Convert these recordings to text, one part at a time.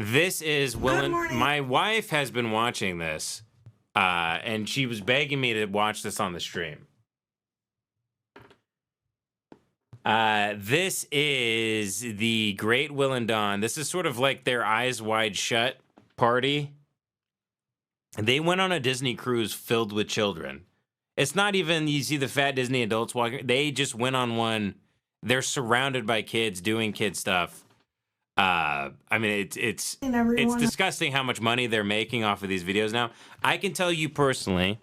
This is my wife has been watching this, and she was begging me to watch this on the stream. This is the Great Will and Dawn. This is sort of like their Eyes Wide Shut party. They went on a Disney cruise filled with children. It's not even, you see the fat Disney adults walking. They just went on one. They're surrounded by kids doing kid stuff. I mean, it's disgusting how much money they're making off of these videos now. I can tell you personally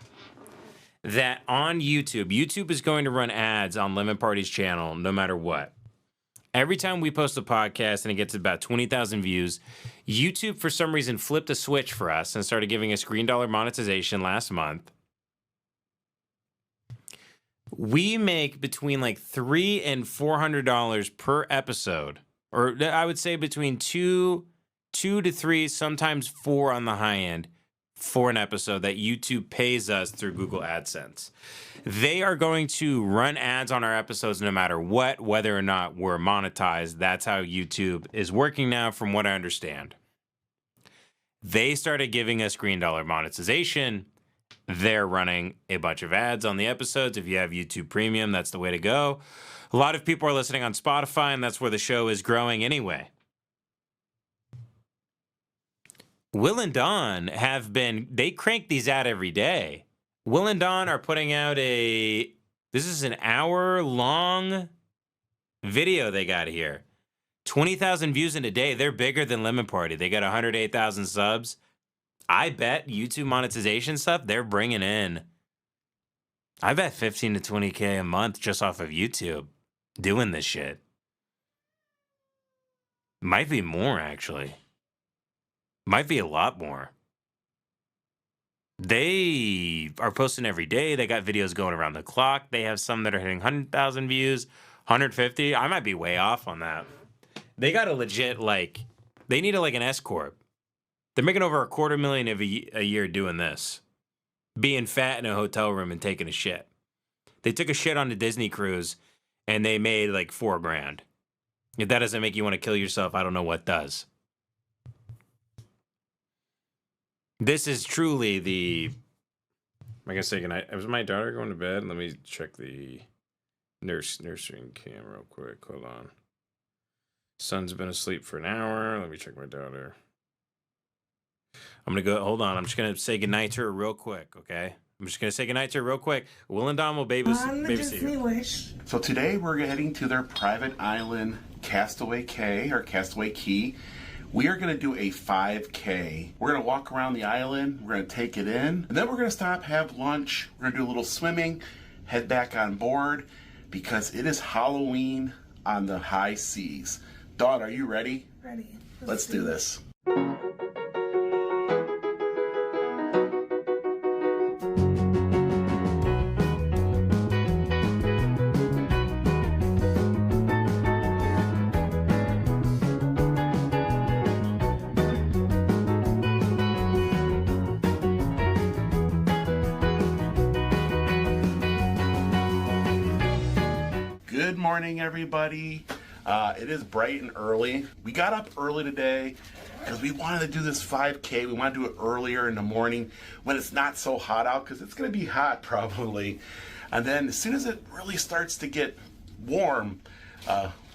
that on YouTube is going to run ads on Lemon Party's channel no matter what. Every time we post a podcast and it gets about 20,000 views, YouTube for some reason flipped a switch for us and started giving us green dollar monetization last month. We make between like $300 and $400 per episode, or I would say between two to three, sometimes four on the high end for an episode that YouTube pays us through Google AdSense. They are going to run ads on our episodes no matter what, whether or not we're monetized. That's how YouTube is working now, from what I understand. They started giving us green dollar monetization. They're running a bunch of ads on the episodes. If you have YouTube Premium, that's the way to go. A lot of people are listening on Spotify, and that's where the show is growing anyway. Will and Dawn they crank these out every day. Will and Dawn are putting out this is an hour-long video they got here. 20,000 views in a day. They're bigger than Lemon Party. They got 108,000 subs. I bet YouTube monetization stuff, they're bringing in, I bet 15 to 20K a month just off of YouTube doing this shit. Might be more, actually. Might be a lot more. They are posting every day. They got videos going around the clock. They have some that are hitting 100,000 views, 150. I might be way off on that. They got a legit, they need an S Corp. They're making over $250,000 a year doing this. Being fat in a hotel room and taking a shit. They took a shit on the Disney cruise and they made like $4,000. If that doesn't make you want to kill yourself, I don't know what does. This is truly the... I guess say goodnight. Was my daughter going to bed? Let me check the nursing cam real quick. Hold on. Son's been asleep for an hour. Let me check my daughter. I'm going to go, hold on. I'm just going to say goodnight to her real quick, okay? I'm just going to say goodnight to her real quick. Will and Dawn will babysit you. So today we're heading to their private island, Castaway Cay, or Castaway Key. We are going to do a 5K. We're going to walk around the island. We're going to take it in. And then we're going to stop, have lunch. We're going to do a little swimming, head back on board, because it is Halloween on the high seas. Dawn, are you ready? Ready. Let's do this. Good morning, everybody. It is bright and early. We got up early today because we wanted to do this 5K. We want to do it earlier in the morning when it's not so hot out, because it's going to be hot probably. And then as soon as it really starts to get warm,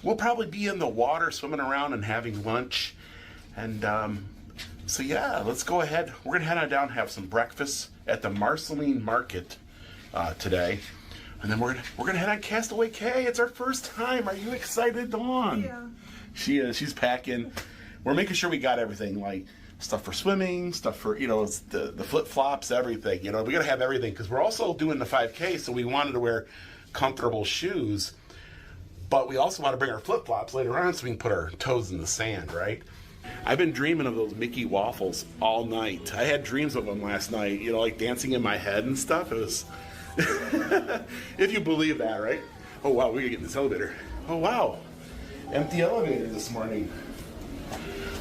we'll probably be in the water swimming around and having lunch. And so yeah, let's go ahead. We're going to head on down and have some breakfast at the Marceline Market today. And then we're gonna head on Castaway Cay. It's our first time. Are you excited, Dawn? Yeah. She is. She's packing. We're making sure we got everything, like stuff for swimming, stuff for, the flip flops, everything. We gotta have everything because we're also doing the 5K, so we wanted to wear comfortable shoes, but we also want to bring our flip flops later on so we can put our toes in the sand, right? I've been dreaming of those Mickey waffles all night. I had dreams of them last night. Like dancing in my head and stuff. It was. If you believe that, right? Oh wow, we're gonna get in this elevator. Oh wow, empty elevator this morning.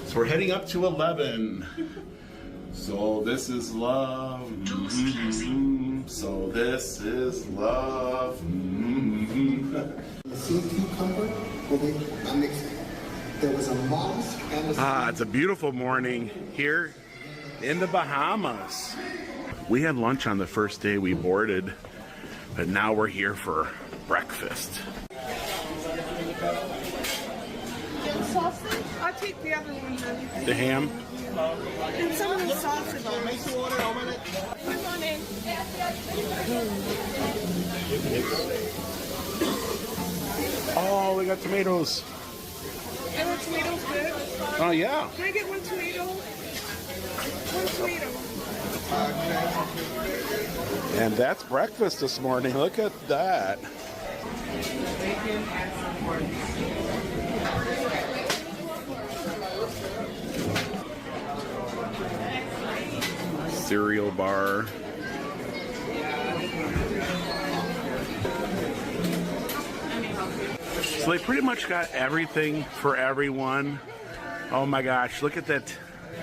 So we're heading up to 11. So this is love. So this is love. Sweet cucumber with it, I'm mixing. There was a mosque and a... It's a beautiful morning here in the Bahamas. We had lunch on the first day we boarded, but now we're here for breakfast. Sausage? I'll take the other one then. The ham. And some of the sausage. Good morning. Oh, we got tomatoes. And the tomatoes good? Oh, yeah. Can I get one tomato? One tomato. And that's breakfast this morning. Look at that. Bacon and some pork. Cereal bar. So they pretty much got everything for everyone. Oh my gosh, look at that,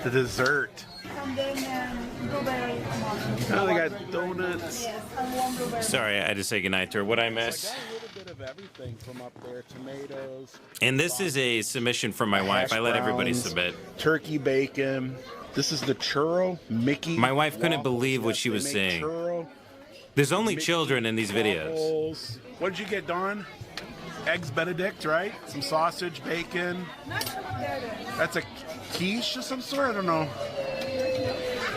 the dessert. And then blueberry muffins. Oh, they got donuts. Yes, and one blueberry. Sorry, I had to say goodnight to her. What'd I I miss? got a little bit of everything from up there. Tomatoes. And this is a submission from my wife. I let everybody browns, submit. Turkey bacon. This is the churro Mickey. My wife couldn't waffles. believe what Yes, she they was make saying. Churro, There's only Mickey children in these videos. waffles. What did you get, Dawn? Eggs Benedict, right? Some sausage, bacon. That's a quiche of some sort? I don't know.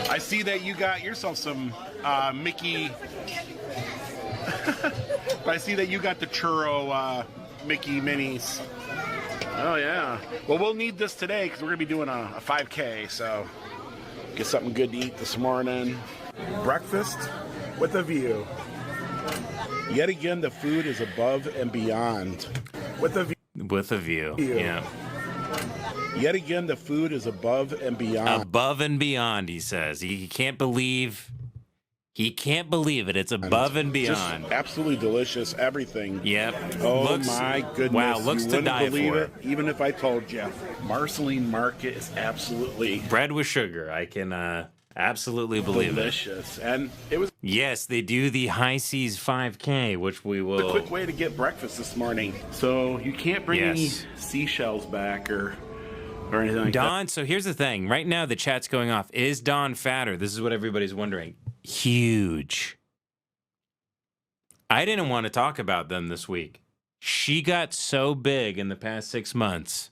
I see that you got yourself some Mickey. I see that you got the churro Mickey minis. Oh, yeah. Well, we'll need this today because we're going to be doing a 5K, so get something good to eat this morning. Breakfast with a view. Yet again, the food is above and beyond. With a view. With a view. Yeah. Yet again, the food is above and beyond. Above and beyond, he says. He can't believe. He can't believe it. It's above and beyond. Just absolutely delicious. Everything. Yep. Oh Looks- my goodness. Wow, looks you to wouldn't die believe for. it, even if I told you. Marceline Market is absolutely Bread with sugar. I can absolutely believe it. delicious. And it was Yes, they do the High Seas 5K, which we a will. quick way to get breakfast this morning. So you can't bring any Yes. seashells back or anything like that. Don, so here's the thing. Right now, the chat's going off. Is Don fatter? This is what everybody's wondering. Huge. I didn't want to talk about them this week. She got so big in the past 6 months.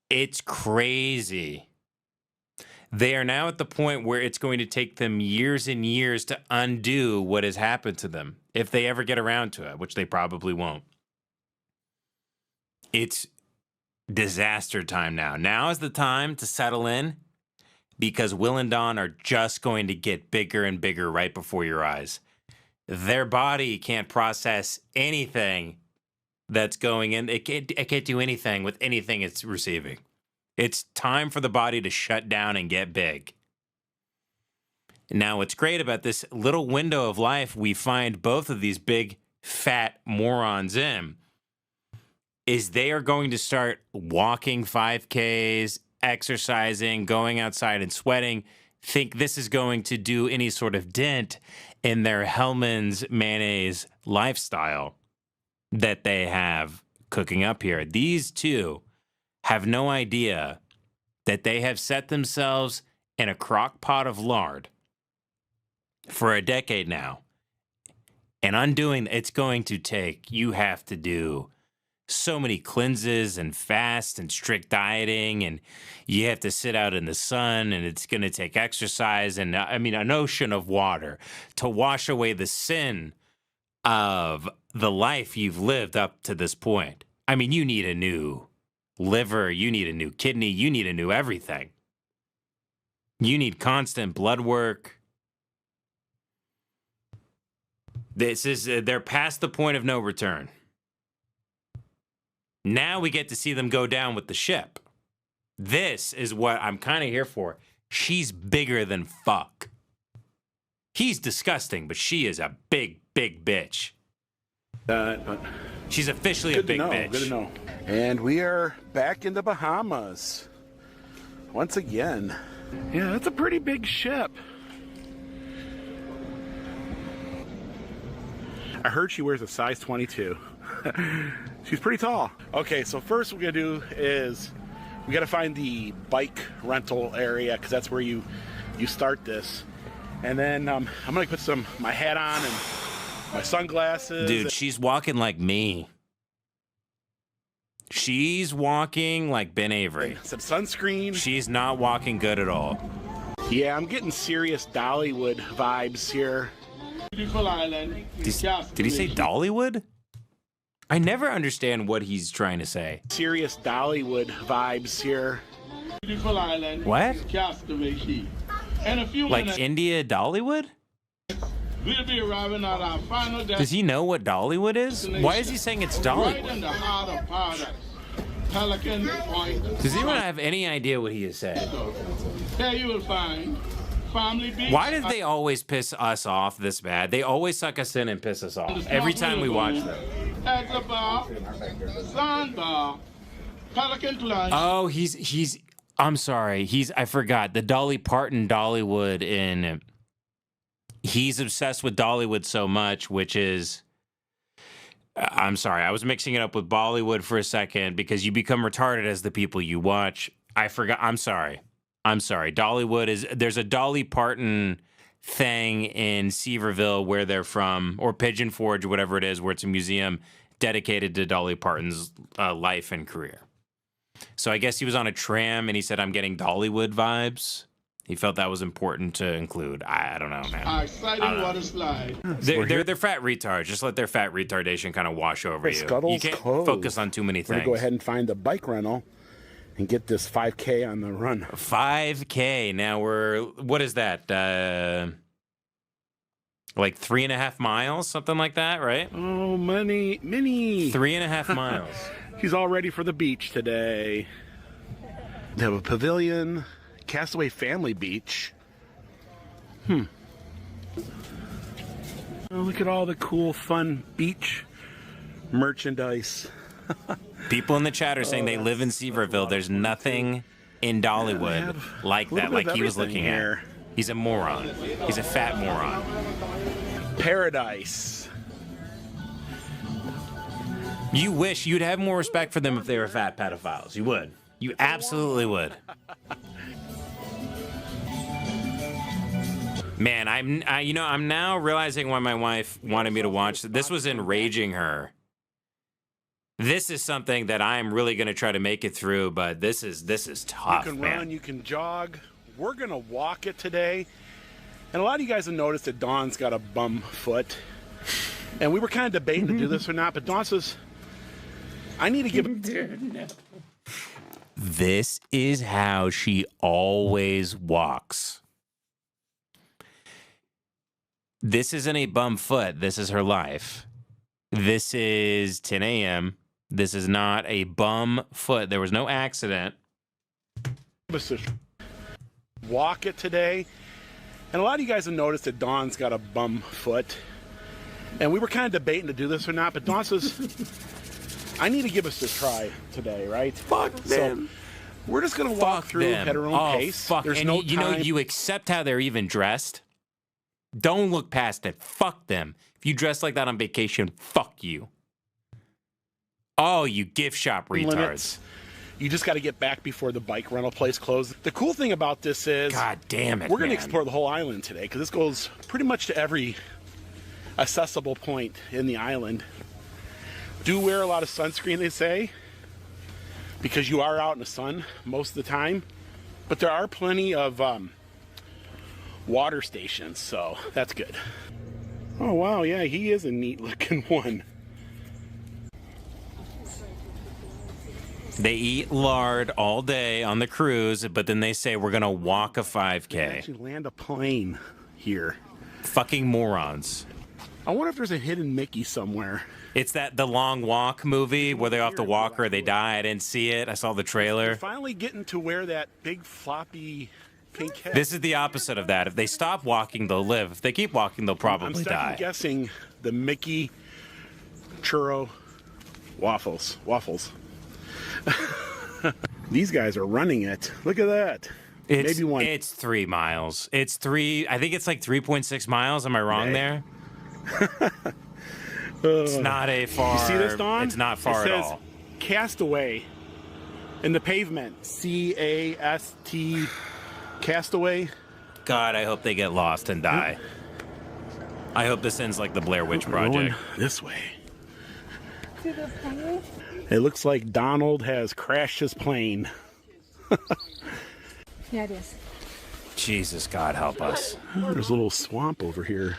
It's crazy. They are now at the point where it's going to take them years and years to undo what has happened to them, if they ever get around to it, which they probably won't. It's disaster time now. Now is the time to settle in because Will and Dawn are just going to get bigger and bigger right before your eyes. Their body can't process anything that's going in. It can't do anything with anything it's receiving. It's time for the body to shut down and get big. Now, what's great about this little window of life we find both of these big, fat morons in is they are going to start walking 5Ks, exercising, going outside and sweating, think this is going to do any sort of dent in their Hellman's mayonnaise lifestyle that they have cooking up here. These two have no idea that they have set themselves in a crock pot of lard for a decade now. And undoing it's going to take, you have to do so many cleanses and fast and strict dieting, and you have to sit out in the sun, and it's going to take exercise and an ocean of water to wash away the sin of the life you've lived up to this point. I mean, you need a new liver, you need a new kidney, you need a new everything. You need constant blood work. They're past the point of no return. Now we get to see them go down with the ship. This is what I'm kind of here for. She's bigger than fuck. He's disgusting, but she is a big, big bitch. But She's officially a good to big know. bitch. Good to know. And we are back in the Bahamas once again. Yeah, that's a pretty big ship. I heard she wears a size 22. She's pretty tall. Okay, so first we're gonna do is we gotta find the bike rental area because that's where you start this. And then I'm gonna put my hat on and my sunglasses. Dude, she's walking like me. She's walking like Ben Avery. Some sunscreen. She's not walking good at all. Yeah, I'm getting serious Dollywood vibes here. Beautiful island. Did he say Dollywood? I never understand what he's trying to say. Serious Dollywood vibes here. Beautiful island. What? Castaway Key. In a few Like minutes, India Dollywood? we'll be arriving at our final Does destination. he know what Dollywood is? Why is he saying it's Right Dollywood? in the heart of paradise. Pelican Point. Does anyone have any idea what he is saying? There you will find family beach. Why did they always piss us off this bad? They always suck us in and piss us off every time we watch them. At the bar, sandbar, Pelican Plunge. Oh, he's. I'm sorry. I forgot the Dolly Parton Dollywood in. He's obsessed with Dollywood so much, which is. I'm sorry. I was mixing it up with Bollywood for a second because you become retarded as the people you watch. I forgot. I'm sorry. Dollywood is. There's a Dolly Parton thing in Seaverville where they're from, or Pigeon Forge, or whatever it is, where it's a museum dedicated to Dolly Parton's life and career. So I guess he was on a tram and he said, "I'm getting Dollywood vibes." He felt that was important to include. I don't know, man. Exciting water slide. They're fat retards. Just let their fat retardation kind of wash over you. Scuttle's You can't closed. focus on too many We're things. gonna go ahead and find the bike rental and get this 5K on the run. 5K. Now what is that? Like 3.5 miles, something like that, right? Oh, Minnie. 3.5 miles. He's all ready for the beach today. They have a pavilion, Castaway Family Beach. Oh, look at all the cool, fun beach merchandise. People in the chat are saying they live in Seaverville. There's nothing in Dollywood like that, like he was looking at. He's a moron. He's a fat moron. Paradise. You wish you'd have more respect for them if they were fat pedophiles. You would. You absolutely would. Man, I'm now realizing why my wife wanted me to watch. This was enraging her. This is something that I'm really going to try to make it through, but this is tough, You can man. run, you can jog. We're going to walk it today. And a lot of you guys have noticed that Dawn's got a bum foot. And we were kind of debating to do this or not, but Dawn says, I need to give it. Dude, no. This is how she always walks. This isn't a bum foot. This is her life. This is 10 a.m. This is not a bum foot. There was no accident. Walk it today. And a lot of you guys have noticed that Dawn's got a bum foot. And we were kind of debating to do this or not, but Dawn says, I need to give us a try today, right? Fuck them. So we're just going to walk through at her own pace. Fuck. There's And no you know, time. you accept how they're even dressed. Don't look past it. Fuck them. If you dress like that on vacation, fuck you. Oh, you gift shop retards. Limits. You just got to get back before the bike rental place closes. The cool thing about this is, God damn it, we're going to man. explore the whole island today because this goes pretty much to every accessible point in the island. Do wear a lot of sunscreen, they say, because you are out in the sun most of the time. But there are plenty of water stations, so that's good. Oh, wow, yeah, he is a neat-looking one. They eat lard all day on the cruise, but then they say we're going to walk a They 5K. actually land a plane here. Fucking morons. I wonder if there's a hidden Mickey somewhere. It's the Long Walk movie where they off the walk or they die. I didn't see it. I saw the trailer. Finally getting to wear that big floppy pink hat. This is the opposite of that. If they stop walking, they'll live. If they keep walking, they'll I'm probably second die. guessing the Mickey churro waffles. These guys are running it. Look at that. Maybe one. It's 3 miles. I think it's like 3.6 miles. Am I wrong there? It's not a far. You see this, Dawn? It's not far it at says all. Castaway in the pavement. C-A-S-T, Castaway. God, I hope they get lost and die. I hope this ends like the Blair Witch We're going Project. this way. To the plane? It looks like Donald has crashed his plane. Yeah, it is. Jesus, God help us. Oh, there's a little swamp over here.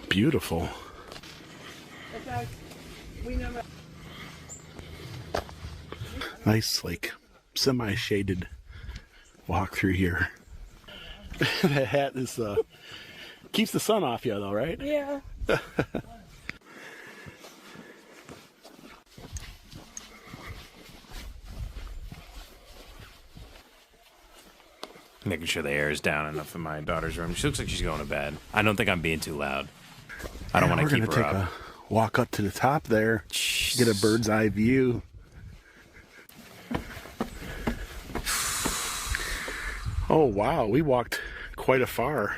Beautiful. It's like, we never... Nice, like, semi-shaded walk through here. That hat is, keeps the sun off you, though, right? Yeah. Making sure the air is down enough in my daughter's room. She looks like she's going to bed. I don't think I'm being too loud. I don't want to keep her We're gonna take up. a walk up to the top there, get a bird's eye view. Oh wow, we walked quite a far.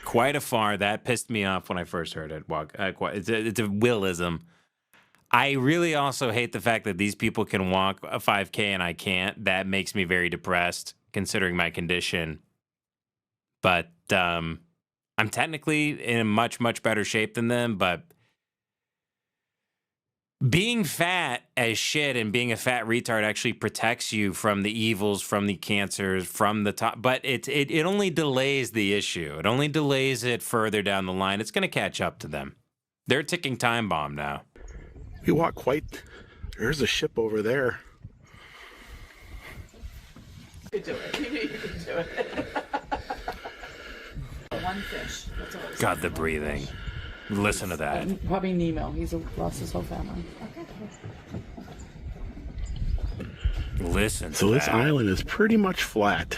Quite a far. That pissed me off when I first heard it. It's a willism. I really also hate the fact that these people can walk a 5K and I can't. That makes me very depressed, considering my condition. But I'm technically in a much, much better shape than them. But being fat as shit and being a fat retard actually protects you from the evils, from the cancers, from the top. But it only delays the issue. It only delays it further down the line. It's going to catch up to them. They're a ticking time bomb now. We walked quite. There's a ship over there. You could do it. You knew you could do it. One fish. That's all. God, the breathing. Listen to that. Probably Nemo. He's lost his whole family. Listen to So this that. island is pretty much flat.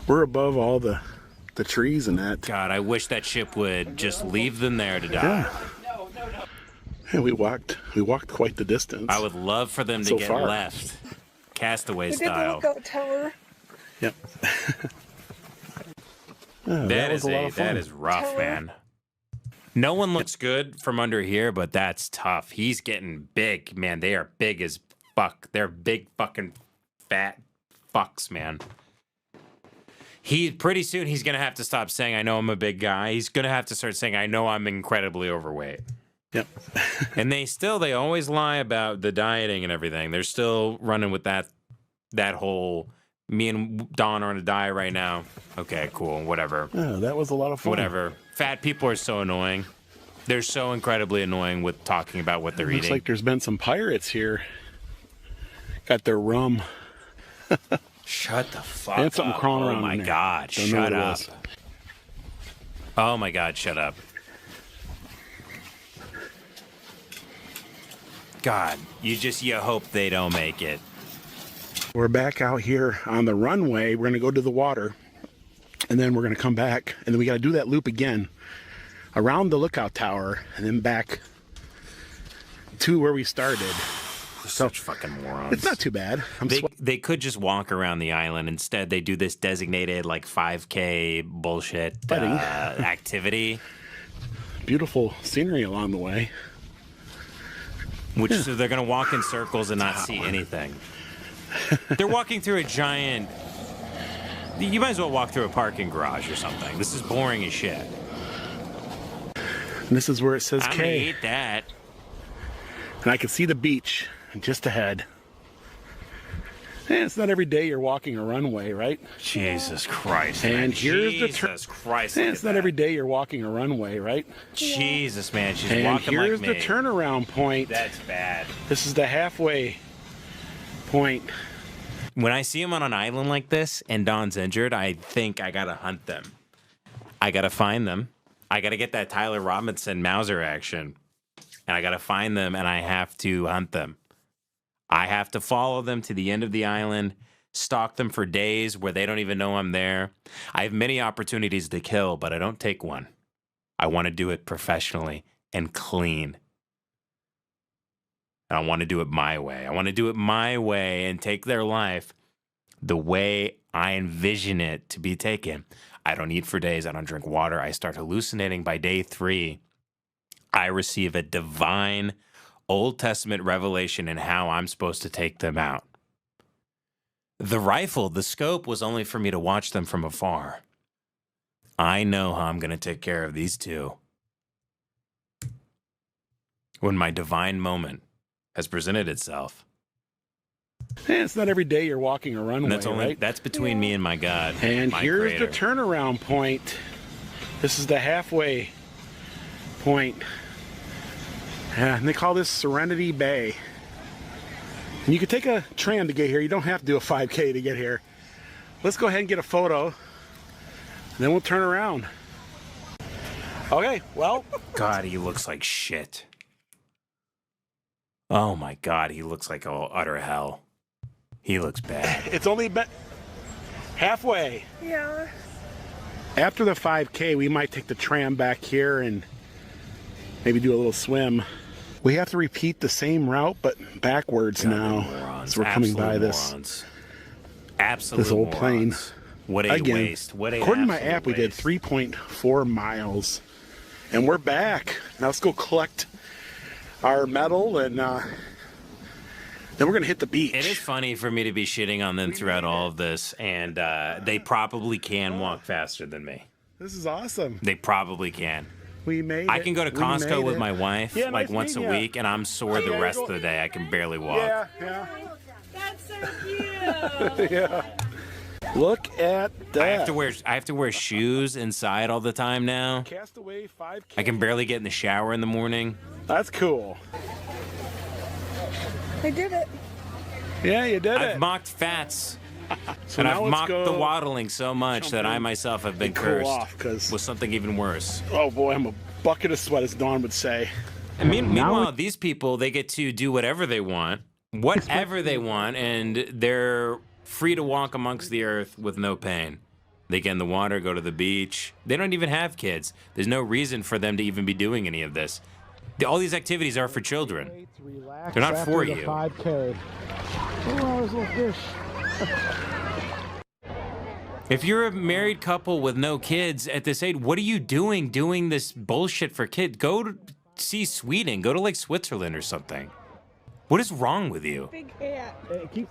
We're above all the trees and that. God, I wish that ship would just leave them there to die. Yeah. And we walked quite the distance. I would love for them to So get far. left. Castaway We did the style. lookout tower. Yep. Oh, That was is a lot of fun. that is rough, Tower. man. No one looks good from under here, but that's tough. He's getting big, man. They are big as fuck. They're big fucking fat fucks, man. Pretty soon he's gonna have to stop saying, "I know I'm a big guy." He's gonna have to start saying, "I know I'm incredibly overweight." Yep. And they always lie about the dieting and everything. They're still running with that whole, me and Dawn are on a diet right now. Okay, cool, whatever. Oh, that was a lot of fun. Whatever. Fat people are so annoying. They're so incredibly annoying with talking about what they're Looks eating. like there's been some pirates here. Got their rum. Shut the fuck And something up. crawling Oh around my in there. God, Don't know shut what it up. was. Oh my God, shut up. God, you hope they don't make it. We're back out here on the runway. We're going to go to the water. And then we're going to come back. And then we got to do that loop again. Around the lookout tower. And then back to where we started. Such fucking morons. It's not too bad. They could just walk around the island. Instead, they do this designated like 5K bullshit activity. Beautiful scenery along the way. So they're going to walk in circles and not see anything. They're walking through a giant... You might as well walk through a parking garage or something. This is boring as shit. And this is where it says I'm going to K. eat that. And I can see the beach just ahead. And it's not every day you're walking a runway, right? Jesus Christ, And man. here's the Jesus Christ. And look it's at not that. every day you're walking a runway, right? Jesus, man. She's And walking here's like me. the turnaround point. That's bad. This is the halfway point. When I see them on an island like this and Dawn's injured, I think I gotta hunt them. I gotta find them. I gotta get that Tyler Robinson Mauser action. And I gotta find them and I have to hunt them. I have to follow them to the end of the island, stalk them for days where they don't even know I'm there. I have many opportunities to kill, but I don't take one. I want to do it professionally and clean. And I want to do it my way. I want to do it my way and take their life the way I envision it to be taken. I don't eat for days. I don't drink water. I start hallucinating by day 3. I receive a divine Old Testament revelation in how I'm supposed to take them out. The rifle, the scope, was only for me to watch them from afar. I know how I'm going to take care of these two. When my divine moment has presented itself. It's not every day you're walking a runway, That's only right? that's between me and my God. And my here's creator. the turnaround point. This is the halfway point. Yeah, and they call this Serenity Bay. And you can take a tram to get here. You don't have to do a 5K to get here. Let's go ahead and get a photo. And then we'll turn around. Okay, well. God, he looks like shit. Oh my God, he looks like utter hell. He looks bad. It's only been halfway. Yeah. After the 5K, we might take the tram back here and maybe do a little swim. We have to repeat the same route, but backwards God, now. morons. So we're coming by Absolute this old morons. plane. What a Again, waste. What a according to my absolute app, we did waste. 3.4 miles. And we're back. Now let's go collect our medal and then we're going to hit the beach. It is funny for me to be shitting on them throughout all of this, and they probably can walk faster than me. This is awesome. They probably can. We made it. I can go to We Costco made with it. my wife Yeah, like nice once a meeting ya. week, and I'm sore the rest of the day. I can barely walk. Yeah, yeah, That's so cute. yeah. Look at that. I have to wear shoes inside all the time now. Castaway 5K. I can barely get in the shower in the morning. That's cool. I did it. Yeah, you did I've it. mocked fats, So and now I've let's mocked go the waddling so much that I myself have been and cool cursed off, 'cause- with something even worse. Oh boy, I'm a bucket of sweat, as Dawn would say. And meanwhile, these people, they get to do whatever they want, whatever they want, and they're free to walk amongst the earth with no pain. They get in the water, go to the beach. They don't even have kids. There's no reason for them to even be doing any of this. All these activities are for children. They're not for you. 5K. Oh, there's a little fish. If you're a married couple with no kids at this age, what are you doing this bullshit for kids? Go to see Sweden. Go to like Switzerland or something. What is wrong with you? Big hat.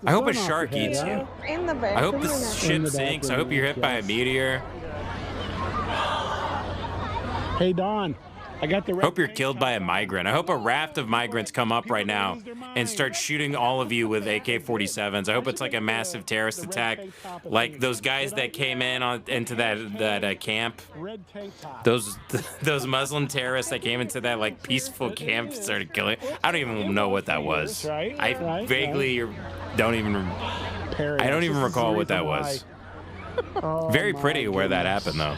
I hope a shark eats you. In the I hope bathroom. this shit sinks. I hope you're hit by a meteor. Hey, Dawn. I got the I hope you're killed by a migrant. I hope a raft of migrants come up right now and start shooting all of you with AK-47s. I hope it's like a massive terrorist attack, like those guys that came into that camp. red tank top. Those Muslim terrorists that came into that like peaceful camp and started killing. I don't even know what that was. I vaguely don't even. I don't even recall what that was. Very pretty where that happened though.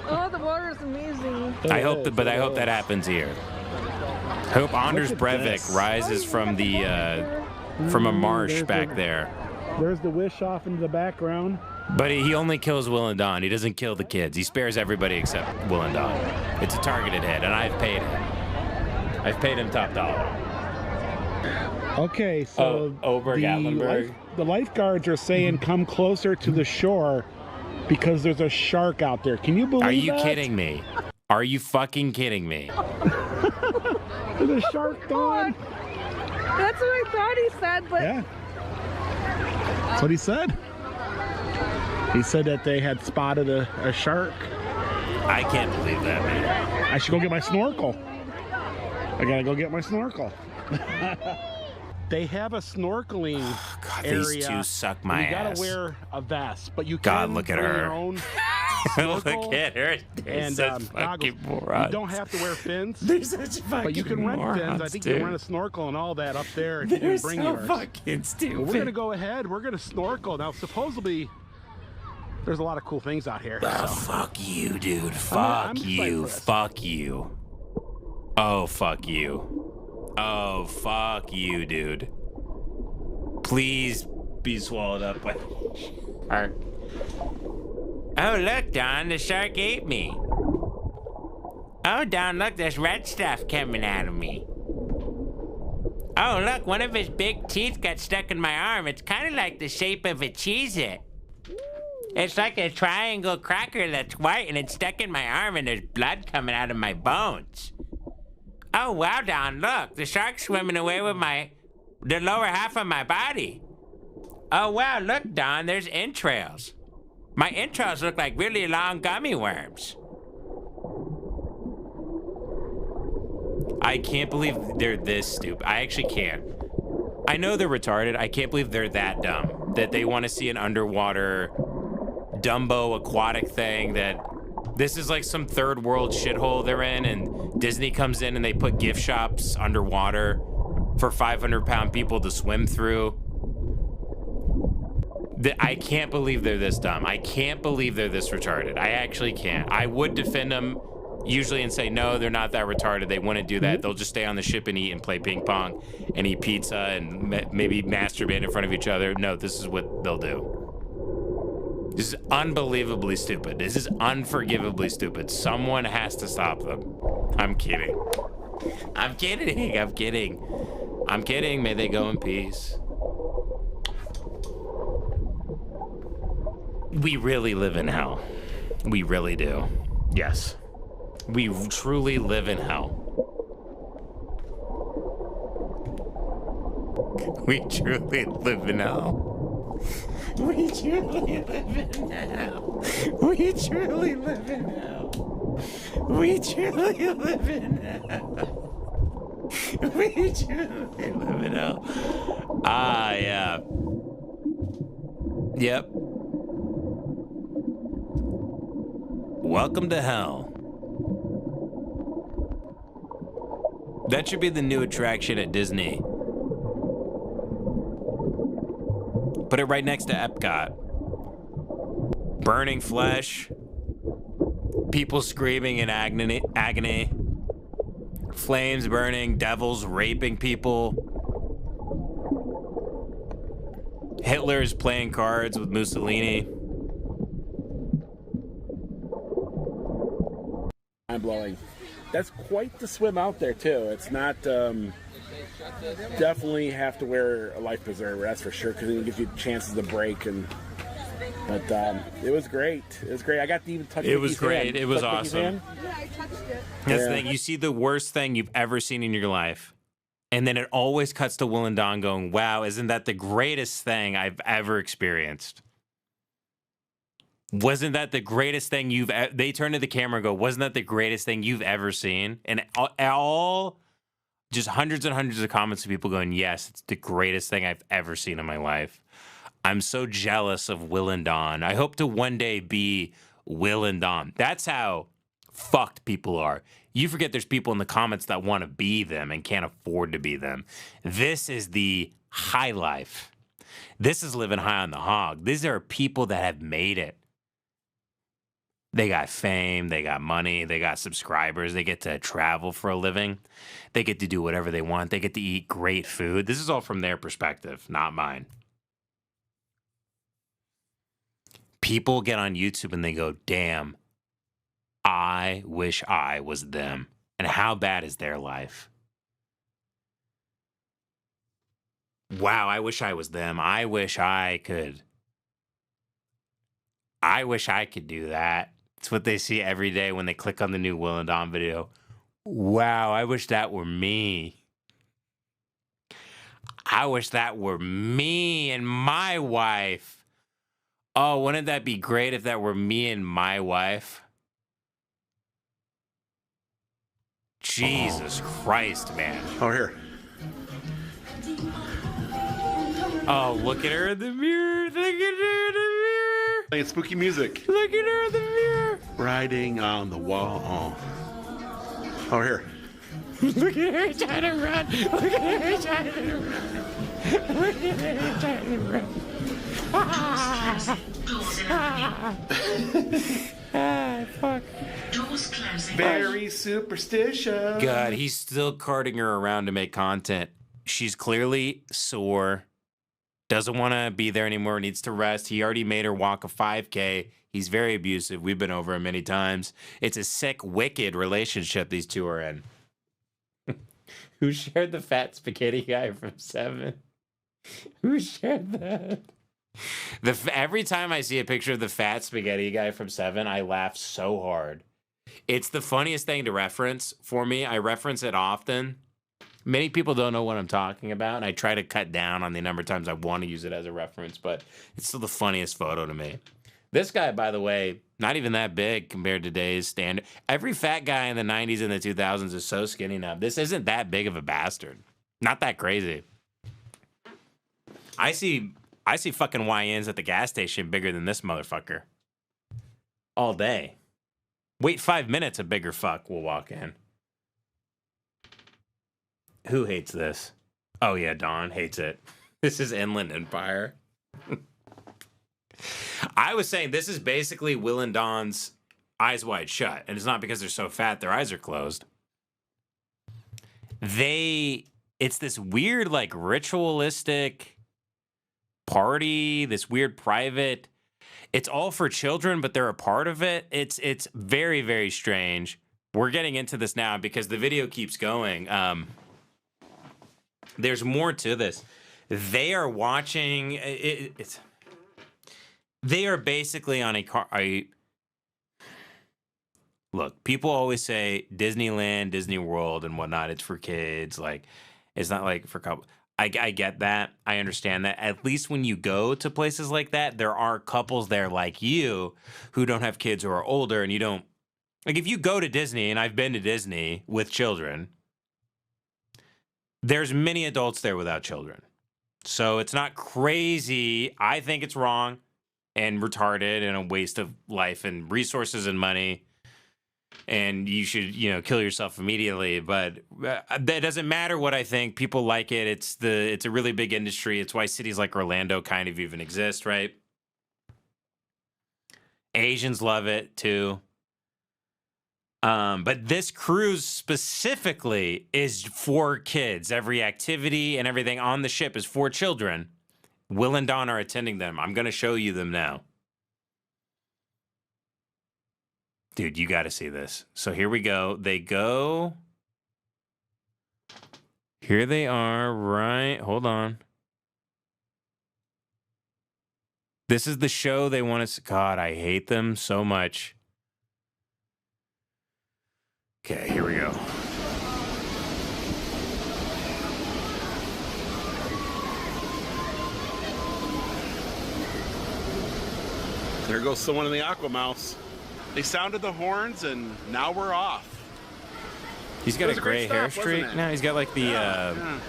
Oh, the water is amazing. I hope that happens here. I hope Anders Breivik rises from a marsh back there. There's the wish off into the background. But he only kills Will and Dawn. He doesn't kill the kids. He spares everybody except Will and Dawn. It's a targeted hit, and I've paid him. I've paid him top dollar. Okay, so Oberg Atlenberg. the lifeguards are saying come closer to the shore because there's a shark out there. Can you believe that? Are you kidding me? Are you fucking kidding me? There's a shark, Dawn. That's what I thought he said, but Yeah. That's what he said. He said that they had spotted a shark. I can't believe that, man. I should go get my snorkel. I gotta go get my snorkel. They have a snorkeling God, area. these two suck my and you ass. gotta wear a vest, but you God, can look at bring her. your own Look snorkel at her. They're and such goggles. fucking morons. You don't have to wear fins, They're such fucking but you can rent fins. I morons, think you dude. can rent a snorkel and all that up there if you They're can bring so yours. fucking stupid. Well, we're gonna go ahead. We're gonna snorkel now. Supposedly, there's a lot of cool things out here. Oh, so. fuck you, dude. I'm Fuck excited you. for this. Fuck you. Oh, fuck you. Oh, fuck you, dude. Please be swallowed up by shark. Oh, look, Don, the shark ate me. Oh, Don, look, there's red stuff coming out of me. Oh, look, one of his big teeth got stuck in my arm. It's kind of like the shape of a Cheez-It. It's like a triangle cracker that's white and it's stuck in my arm and there's blood coming out of my bones. Oh, wow, Don, look, the shark's swimming away with the lower half of my body. Oh, wow, look, Don, there's entrails. My entrails look like really long gummy worms. I can't believe they're this stupid. I actually can't. I know they're retarded. I can't believe they're that dumb that they want to see an underwater Dumbo aquatic thing, that this is like some third world shithole they're in, and Disney comes in and they put gift shops underwater for 500-pound people to swim through. I can't believe they're this dumb. I can't believe they're this retarded. I actually can't. I would defend them usually and say, no, they're not that retarded. They wouldn't do that. They'll just stay on the ship and eat and play ping pong and eat pizza and maybe masturbate in front of each other. No, this is what they'll do. This is unbelievably stupid. This is unforgivably stupid. Someone has to stop them. I'm kidding. I'm kidding. I'm kidding. I'm kidding. May they go in peace. We really live in hell. We really do. Yes. We truly live in hell. We truly live in hell. We truly live in hell. We truly live in hell. We truly live in hell. We truly live in hell. Ah, yeah. Yep. Welcome to hell. That should be the new attraction at Disney. Put it right next to Epcot. Burning flesh. People screaming in agony. Flames burning. Devils raping people. Hitler's playing cards with Mussolini. Mind-blowing. That's quite the swim out there too. It's not definitely have to wear a life preserver, that's for sure, because it gives you chances to break. But it was great. It was great. I got to even touch. It was Mickey's great. hand. It was Touch Mickey's awesome. hand? Yeah, I touched it. That's the Yeah. thing. You see the worst thing you've ever seen in your life, and then it always cuts to Will and Don going, "Wow, isn't that the greatest thing I've ever experienced?" Wasn't that the greatest thing you've? They turn to the camera and go, "Wasn't that the greatest thing you've ever seen?" And all just hundreds and hundreds of comments of people going, "Yes, it's the greatest thing I've ever seen in my life." I'm so jealous of Will and Don. I hope to one day be Will and Don. That's how fucked people are. You forget there's people in the comments that want to be them and can't afford to be them. This is the high life. This is living high on the hog. These are people that have made it. They got fame, they got money, they got subscribers, they get to travel for a living. They get to do whatever they want. They get to eat great food. This is all from their perspective, not mine. People get on YouTube and they go, damn, I wish I was them. And how bad is their life? Wow, I wish I was them. I wish I could do that. It's what they see every day when they click on the new Will and Don video. Wow, I wish that were me. I wish that were me and my wife. Oh, wouldn't that be great if that were me and my wife? Jesus Christ, man. Oh, here. Oh, look at her in the mirror. Look at her in the mirror. Playing spooky music. Look at her in the mirror. Riding on the wall. Oh, here. Look at her trying to run. Look at her trying to run. Look at her trying to run. Ah, fuck. Very superstitious. God, he's still carting her around to make content. She's clearly sore. Doesn't want to be there anymore. Needs to rest. He already made her walk a 5K. He's very abusive. We've been over it many times. It's a sick, wicked relationship these two are in. Who shared the fat spaghetti guy from 7? Who shared that? Every time I see a picture of the fat spaghetti guy from Seven, I laugh so hard. It's the funniest thing to reference for me. I reference it often. Many people don't know what I'm talking about, and I try to cut down on the number of times I want to use it as a reference, but it's still the funniest photo to me. This guy, by the way, not even that big compared to today's standard. Every fat guy in the 90s and the 2000s is so skinny now. This isn't that big of a bastard. Not that crazy. I see fucking YNs at the gas station bigger than this motherfucker. All day. Wait 5 minutes, a bigger fuck will walk in. Who hates this? Oh yeah, Dawn hates it. This is Inland Empire. I was saying this is basically Will and Dawn's Eyes Wide Shut. And it's not because they're so fat, their eyes are closed. It's this weird, like, ritualistic party, this weird private. It's all for children, but they're a part of it. It's very, very strange. We're getting into this now because the video keeps going. There's more to this. They are watching. They are basically on a car. Look, people always say Disneyland, Disney World, and whatnot. It's for kids. Like, it's not like for couples. I get that. I understand that. At least when you go to places like that, there are couples there like you who don't have kids who are older, and you don't. Like, if you go to Disney, and I've been to Disney with children, there's many adults there without children. So it's not crazy. I think it's wrong and retarded and a waste of life and resources and money. And you should, kill yourself immediately. But that doesn't matter what I think. People like it. It's a really big industry. It's why cities like Orlando kind of even exist, right? Asians love it too. But this cruise specifically is for kids. Every activity and everything on the ship is for children. Will and Dawn are attending them. I'm going to show you them now. Dude, you got to see this. So here we go. They go. Here they are, right? Hold on. This is the show they want us. God, I hate them so much. Okay, here we go. There goes someone in the Aquamouse. They sounded the horns, and now we're off. He's got a gray hair streak now. He's got like the. Yeah.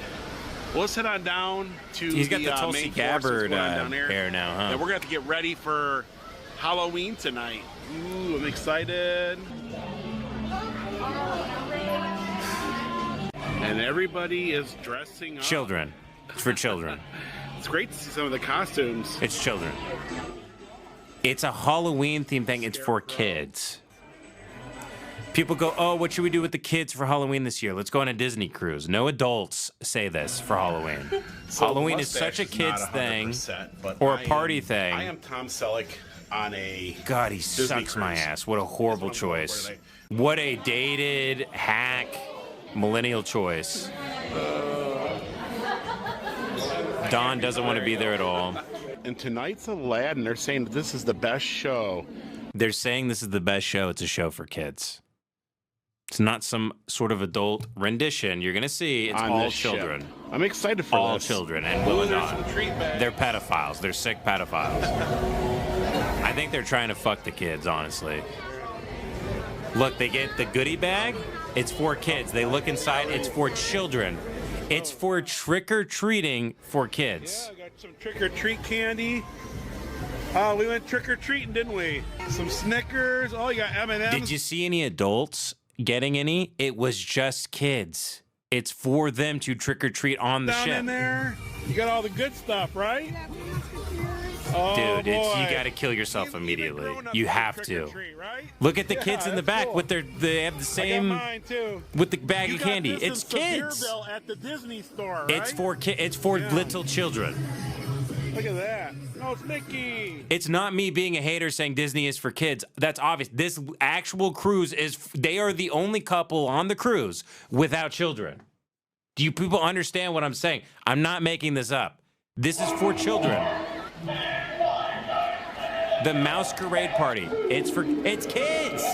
Well, let's head on down to. He's got the Tulsi main Gabbard down hair now, huh? And we're gonna have to get ready for Halloween tonight. Ooh, I'm excited. And everybody is dressing up. Children. It's for children. It's great to see some of the costumes. It's children. It's a Halloween themed thing. It's for kids. People go, oh, what should we do with the kids for Halloween this year? Let's go on a Disney cruise. No adults say this for Halloween. So Halloween is such a kid's thing or a party thing. I am Tom Selleck on a God, he Disney sucks my cruise. ass. What a horrible choice. What a dated hack millennial choice. Dawn doesn't want to be there at all. And tonight's Aladdin. They're saying that this is the best show. They're saying this is the best show. It's a show for kids. It's not some sort of adult rendition. You're going to see it's On all this ship. children. I'm excited for All this. children. And Will and There's Dawn. some treat bags. They're pedophiles. They're sick pedophiles. I think they're trying to fuck the kids, honestly. Look, they get the goodie bag. It's for kids. They look inside. It's for children. It's for trick-or-treating for kids. Yeah, I got some trick-or-treat candy. We went trick-or-treating, didn't we? Some Snickers. Oh, you got M&M's. Did you see any adults getting any? It was just kids. It's for them to trick-or-treat on the down ship. in there? You got all the good stuff, right? Oh, Dude, you boy. got to kill yourself immediately. grown-ups You do have to. trick-or-treat, right? Look at the Yeah, kids in the that's back cool. with they have the I got same mine, too. with the bag You of got candy. this in It's kids. Sevierville at the Disney store, right? It's for It's for Yeah. little children. Look at that. No, it's Mickey. It's not me being a hater saying Disney is for kids. That's obvious. This actual cruise they are the only couple on the cruise without children. Do you people understand what I'm saying? I'm not making this up. This is for children. The masquerade party. It's kids.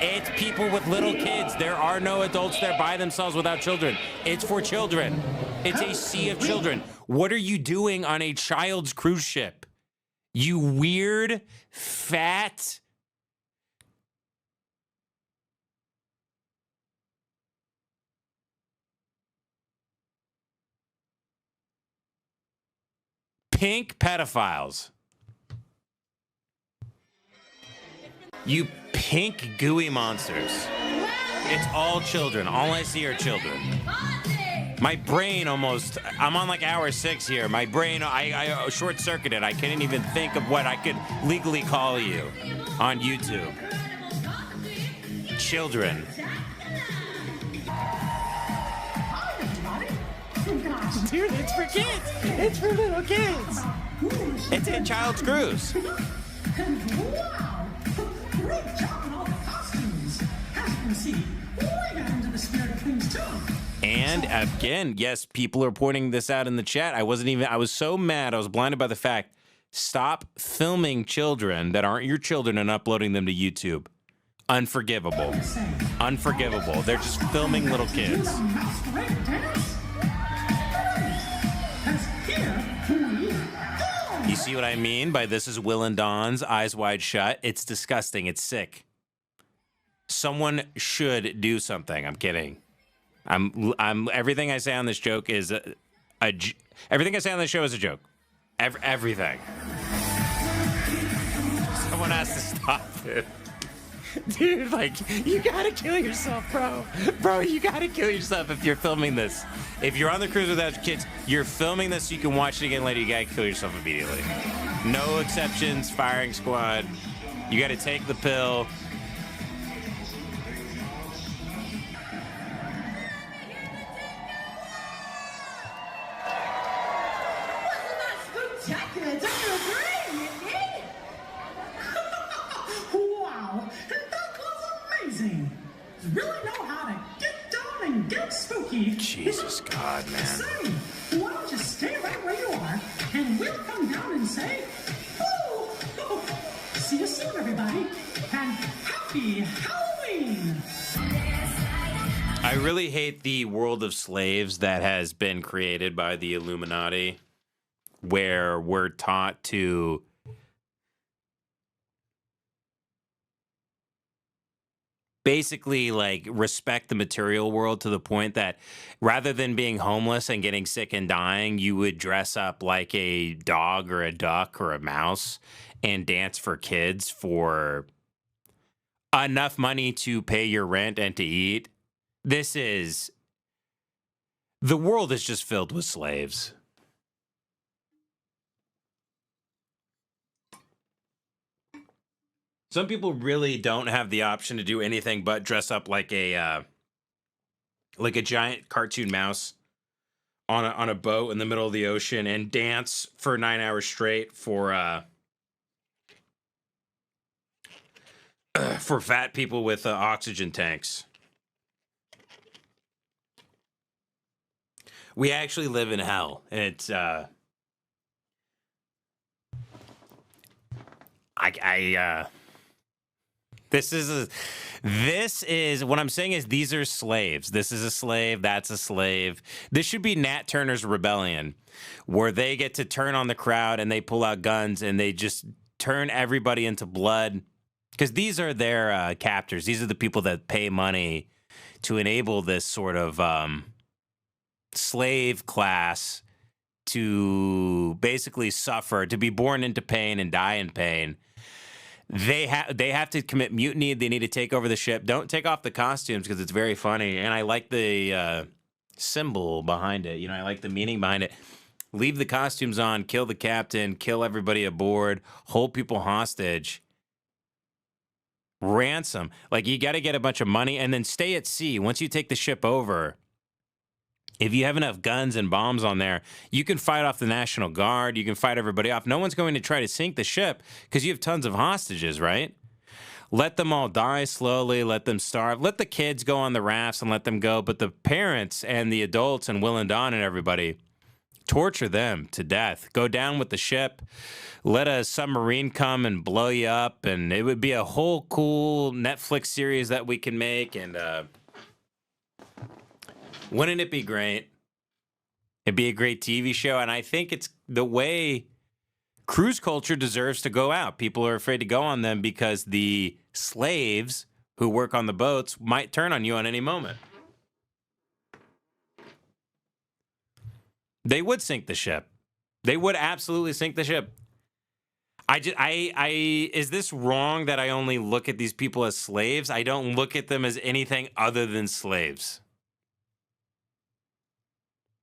It's people with little kids. There are no adults there by themselves without children. It's for children. It's a sea of children. What are you doing on a child's cruise ship? You weird, fat... pink pedophiles. You pink gooey monsters. It's all children. All I see are children. My brain almost, I'm on like hour 6 here. My brain, I short-circuited. I couldn't even think of what I could legally call you on YouTube. Children. Dude, it's for kids. It's for little kids. It's a child's cruise. Wow! Great job on all the costumes! As you can see, we got into the spirit of things too. And again, yes, people are pointing this out in the chat. I was so mad. I was blinded by the fact. Stop filming children that aren't your children and uploading them to YouTube. Unforgivable. Unforgivable. They're just filming little kids. You see what I mean by this is Will and Dawn's Eyes Wide Shut? It's disgusting. It's sick. Someone should do something. I'm kidding. I'm everything I say on this joke is everything I say on this show is a joke. Everything. Someone has to stop it. Dude, like, you gotta kill yourself, bro. Bro, you gotta kill yourself if you're filming this. If you're on the cruise without your kids, you're filming this so you can watch it again later. You gotta kill yourself immediately. No exceptions, firing squad. You gotta take the pill. Spectacular, don't you agree, Mindy? Wow, that was amazing. You really know how to get down and get spooky. Jesus God, man. Say, why don't you stay right where you are, and we'll come down and say, oh, see you soon, everybody, and happy Halloween. I really hate the world of slaves that has been created by the Illuminati, where we're taught to basically like respect the material world to the point that rather than being homeless and getting sick and dying, you would dress up like a dog or a duck or a mouse and dance for kids for enough money to pay your rent and to eat. The world is just filled with slaves. Some people really don't have the option to do anything but dress up like a giant cartoon mouse on a boat in the middle of the ocean and dance for 9 hours straight for fat people with oxygen tanks. We actually live in hell, and it's This is what I'm saying is these are slaves. This is a slave. That's a slave. This should be Nat Turner's Rebellion, where they get to turn on the crowd and they pull out guns and they just turn everybody into blood. Because these are their captors. These are the people that pay money to enable this sort of slave class to basically suffer, to be born into pain and die in pain. They have to commit mutiny. They need to take over the ship. Don't take off the costumes because it's very funny. And I like the symbol behind it. You know, I like the meaning behind it. Leave the costumes on, kill the captain, kill everybody aboard, hold people hostage, ransom. Like, you got to get a bunch of money and then stay at sea. Once you take the ship over, if you have enough guns and bombs on there, you can fight off the National Guard. You can fight everybody off. No one's going to try to sink the ship because you have tons of hostages, right? Let them all die slowly. Let them starve. Let the kids go on the rafts and let them go. But the parents and the adults and Will and Dawn and everybody, torture them to death. Go down with the ship, let a submarine come and blow you up, and it would be a whole cool Netflix series that we can make. And wouldn't it be great? It'd be a great TV show, and I think it's the way cruise culture deserves to go out. People are afraid to go on them because the slaves who work on the boats might turn on you at any moment. They would sink the ship. They would absolutely sink the ship. Is this wrong that I only look at these people as slaves? I don't look at them as anything other than slaves.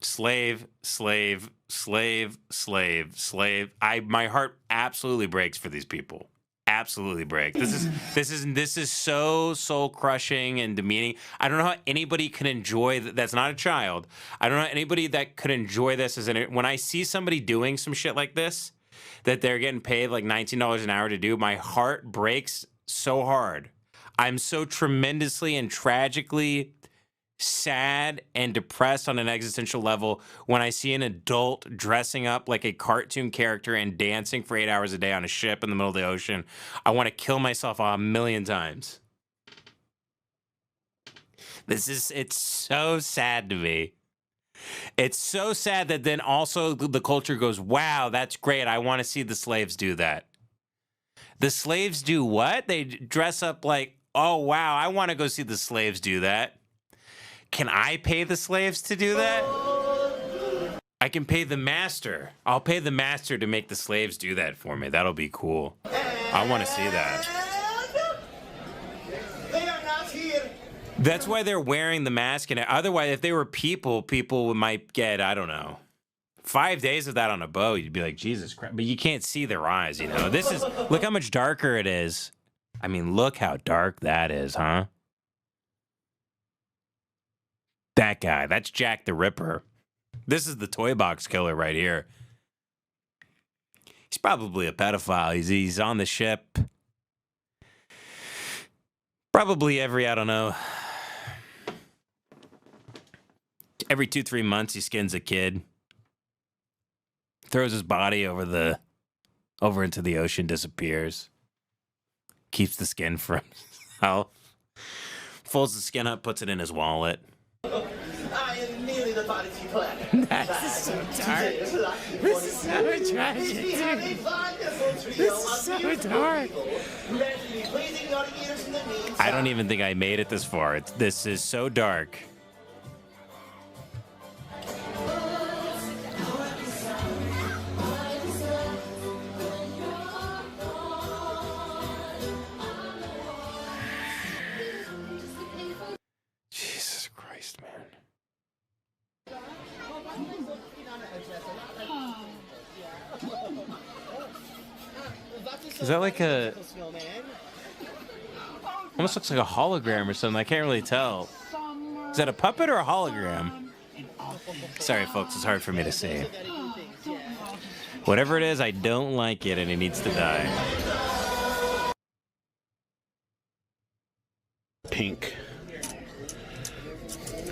Slave, slave, slave, slave, slave. My heart absolutely breaks for these people. Absolutely breaks. This is so soul crushing and demeaning. I don't know how anybody can enjoy that's not a child. I don't know how anybody that could enjoy this when I see somebody doing some shit like this, that they're getting paid like $19 an hour to do, my heart breaks so hard. I'm so tremendously and tragically sad and depressed on an existential level when I see an adult dressing up like a cartoon character and dancing for 8 hours a day on a ship in the middle of the ocean. I want to kill myself a million times. It's so sad to me. It's so sad that then also the culture goes, wow, that's great. I want to see the slaves do that. The slaves do what? They dress up like, oh, wow, I want to go see the slaves do that. Can I pay the slaves to do that? I can pay the master. I'll pay the master to make the slaves do that for me. That'll be cool. I want to see that. They are not here. That's why they're wearing the mask. And otherwise, if they were people might get, I don't know, 5 days of that on a boat. You'd be like, Jesus Christ. But you can't see their eyes, you know. Look how much darker it is. I mean, look how dark that is, huh? That guy, that's Jack the Ripper. This is the toy box killer right here. He's probably a pedophile. He's on the ship. Probably every 2-3 months he skins a kid. Throws his body over into the ocean, disappears. Keeps the skin for himself. Folds the skin up, puts it in his wallet. I am merely the body planet. That's so dark. This is so tragic. This is so dark. I don't even think I made it this far. This is so dark. Is that like almost looks like a hologram or something? I can't really tell. Is that a puppet or a hologram? Sorry, folks, it's hard for me to see. Whatever it is, I don't like it, and it needs to die. Pink.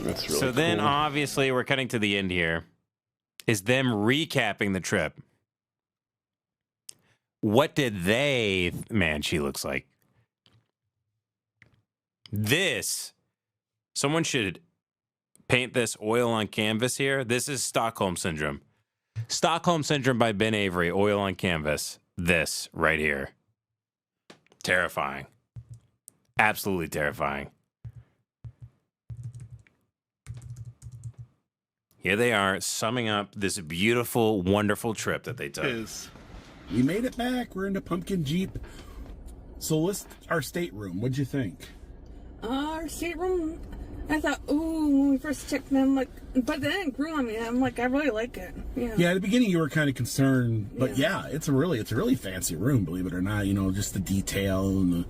That's really so then, cool. Obviously, we're cutting to the end here. Is them recapping the trip. What did they... Man, she looks like... This. Someone should paint this oil on canvas here. This is Stockholm Syndrome. Stockholm Syndrome by Ben Avery, oil on canvas. This right here. Terrifying. Absolutely terrifying. Here they are, summing up this beautiful, wonderful trip that they took. We made it back. We're in the pumpkin Jeep. So what's our stateroom? What'd you think? Our stateroom, I thought, ooh, when we first checked in, I'm like, but then it grew on me. I'm like, I really like it. Yeah, at the beginning you were kind of concerned, but yeah, it's a really fancy room, believe it or not. You know, just the detail and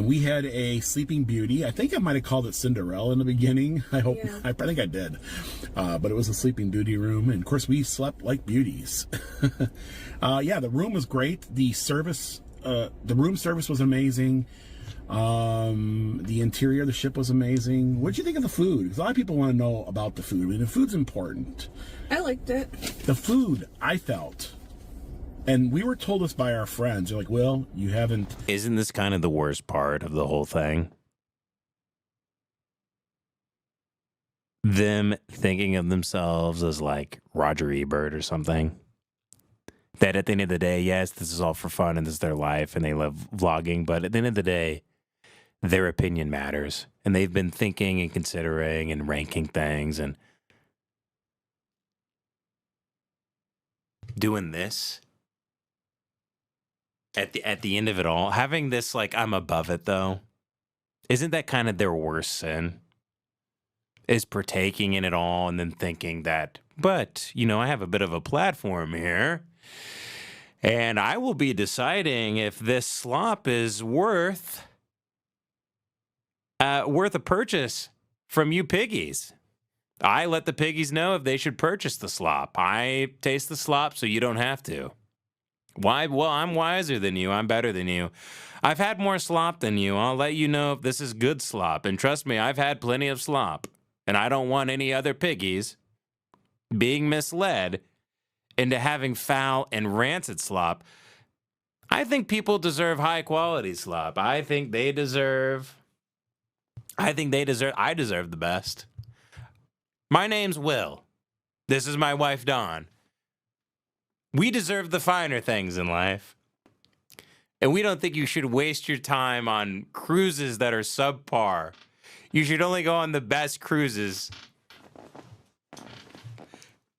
we had a Sleeping Beauty. I think I might have called it Cinderella in the beginning. I hope. Yeah. I think I did, but it was a Sleeping Beauty room, and of course we slept like beauties. Yeah, the room was great. The service, the room service was amazing. The interior of the ship was amazing. What did you think of the food? Because a lot of people want to know about the food. I mean, the food's important. I liked it. The food, I felt, and we were told this by our friends. They're like, "Will, you haven't." Isn't this kind of the worst part of the whole thing? Them thinking of themselves as like Roger Ebert or something. That at the end of the day, yes, this is all for fun and this is their life and they love vlogging, but at the end of the day, their opinion matters. And they've been thinking and considering and ranking things and doing this at the end of it all. Having this like I'm above it though. Isn't that kind of their worst sin? Is partaking in it all and then thinking that, but, you know, I have a bit of a platform here. And I will be deciding if this slop is worth a purchase from you piggies. I let the piggies know if they should purchase the slop. I taste the slop so you don't have to. Why? Well, I'm wiser than you. I'm better than you. I've had more slop than you. I'll let you know if this is good slop. And trust me, I've had plenty of slop. And I don't want any other piggies being misled into having foul and rancid slop. I think people deserve high quality slop. I deserve the best. My name's Will. This is my wife, Dawn. We deserve the finer things in life. And we don't think you should waste your time on cruises that are subpar. You should only go on the best cruises.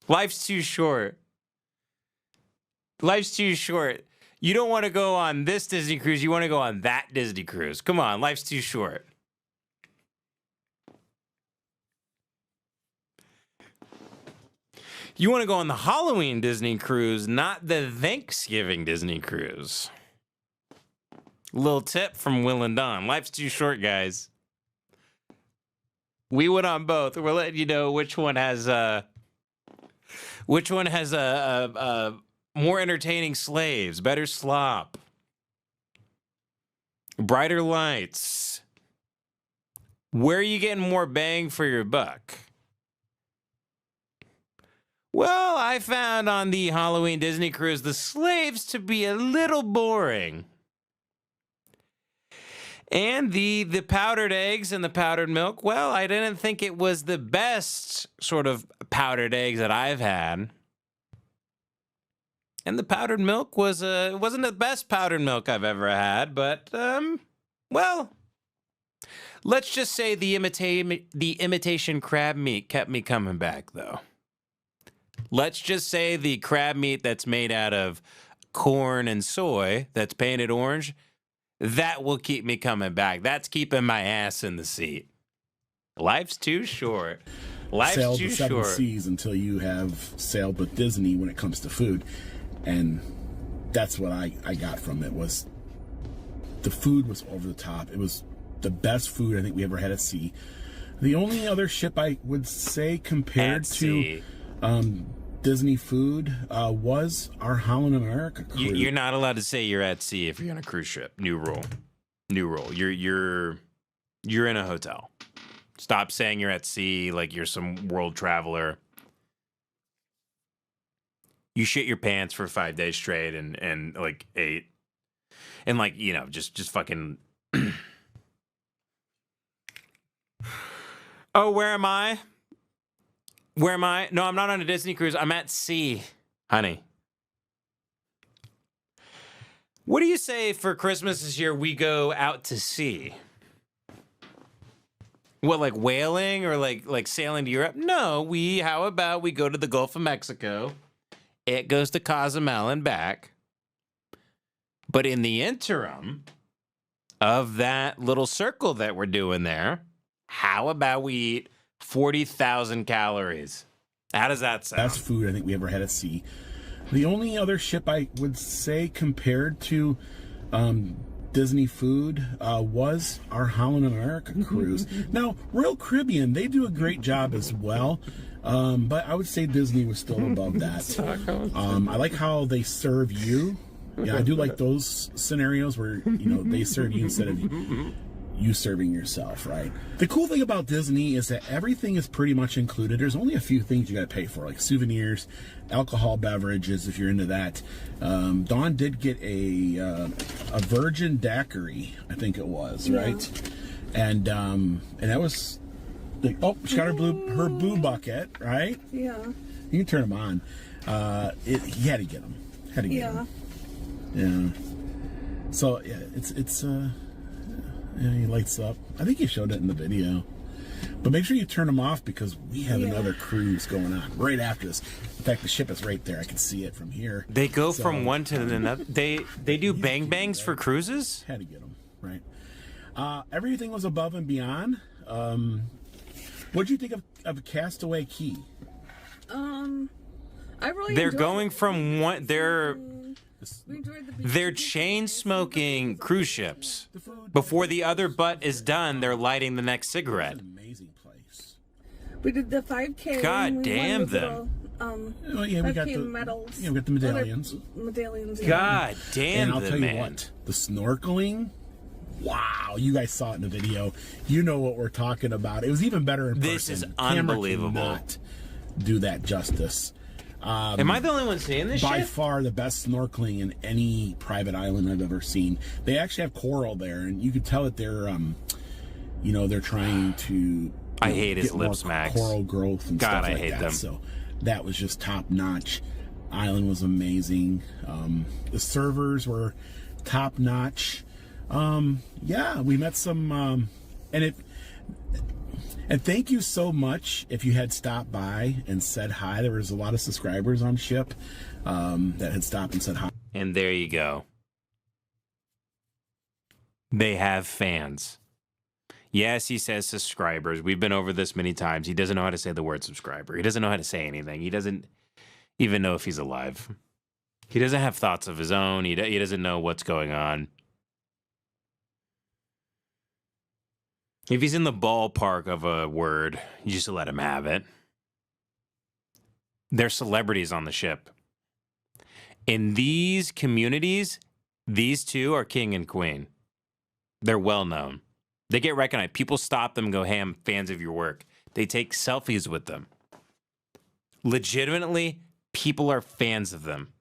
Life's too short. Life's too short. You don't want to go on this Disney cruise. You want to go on that Disney cruise. Come on, life's too short. You want to go on the Halloween Disney cruise, not the Thanksgiving Disney cruise. Little tip from Will and Don. Life's too short, guys. We went on both. We're letting you know which one has a more entertaining slaves, better slop, brighter lights. Where are you getting more bang for your buck? Well, I found on the Halloween Disney cruise the slaves to be a little boring. And the powdered eggs and the powdered milk, well, I didn't think it was the best sort of powdered eggs that I've had. And the powdered milk wasn't the best powdered milk I've ever had, but, well, let's just say the imitation crab meat kept me coming back, though. Let's just say the crab meat that's made out of corn and soy that's painted orange, that will keep me coming back. That's keeping my ass in the seat. Life's too short. Life's sailed too the seven short. seas until you have sailed with Disney when it comes to food. And that's what I got from it. Was the food was over the top. It was the best food I think we ever had at sea. The only other ship I would say compared to Disney food was our Holland America cruise. You're not allowed to say you're at sea if you're on a cruise ship. New rule. New rule. You're in a hotel. Stop saying you're at sea like you're some world traveler. You shit your pants for 5 days straight and like 8. And like, you know, just fucking Oh, where am I? Where am I? No, I'm not on a Disney cruise. I'm at sea, honey. What do you say for Christmas this year we go out to sea? What, like whaling or like sailing to Europe? No, how about we go to the Gulf of Mexico? It goes to Cozumel and back. But in the interim of that little circle that we're doing there, how about we eat 40,000 calories? How does that sound? Best food I think we ever had at sea. The only other ship I would say compared to Disney food was our Holland America cruise. Now, Royal Caribbean, they do a great job as well. But I would say Disney was still above that. I like how they serve you Yeah, I do like those scenarios where, you know, they serve you instead of you serving yourself, right? The cool thing about Disney is that everything is pretty much included. There's only a few things you got to pay for, like souvenirs, alcohol beverages, if you're into that. Dawn did get a virgin daiquiri, I think it was, right? And that was like, oh, she got her boo bucket, right? Yeah. You can turn them on. He had to get them. Had to get them. Yeah. So yeah, it's yeah, he lights up. I think he showed it in the video. But make sure you turn them off because we have another cruise going on right after this. In fact, the ship is right there. I can see it from here. They go from one to another. They do bang bangs for cruises? Had to get them, right? Everything was above and beyond. What do you think of Castaway Key? I really They're enjoyed going it. from one. They're We enjoyed the They're chain smoking cruise ships. Before the other butt is done, they're lighting the next cigarette. Amazing place. We did the 5K. God and we won damn the them. little, Oh, yeah, we 5K got the medals. Yeah, we got the medallions. Other medallions. Yeah. God damn And I'll them, tell you man. what, the snorkeling. Wow, you guys saw it in the video. You know what we're talking about. It was even better in person. This is Camera unbelievable. cannot do that justice. Am I the only one seeing this By shit? far the best snorkeling in any private island I've ever seen. They actually have coral there, and you could tell that they're, you know, they're trying to. I hate his get more lip smacks. Coral growth and God, stuff I like hate that. them. So that was just top notch. Island was amazing. The servers were top notch. Yeah, we met some, and thank you so much if you had stopped by and said hi. There was a lot of subscribers on ship that had stopped and said hi. And there you go. They have fans. Yes, he says subscribers. We've been over this many times. He doesn't know how to say the word subscriber. He doesn't know how to say anything. He doesn't even know if he's alive. He doesn't have thoughts of his own. He doesn't know what's going on. If he's in the ballpark of a word, you just let him have it. They're celebrities on the ship. In these communities, these two are king and queen. They're well known. They get recognized. People stop them and go, hey, I'm fans of your work. They take selfies with them. Legitimately, people are fans of them.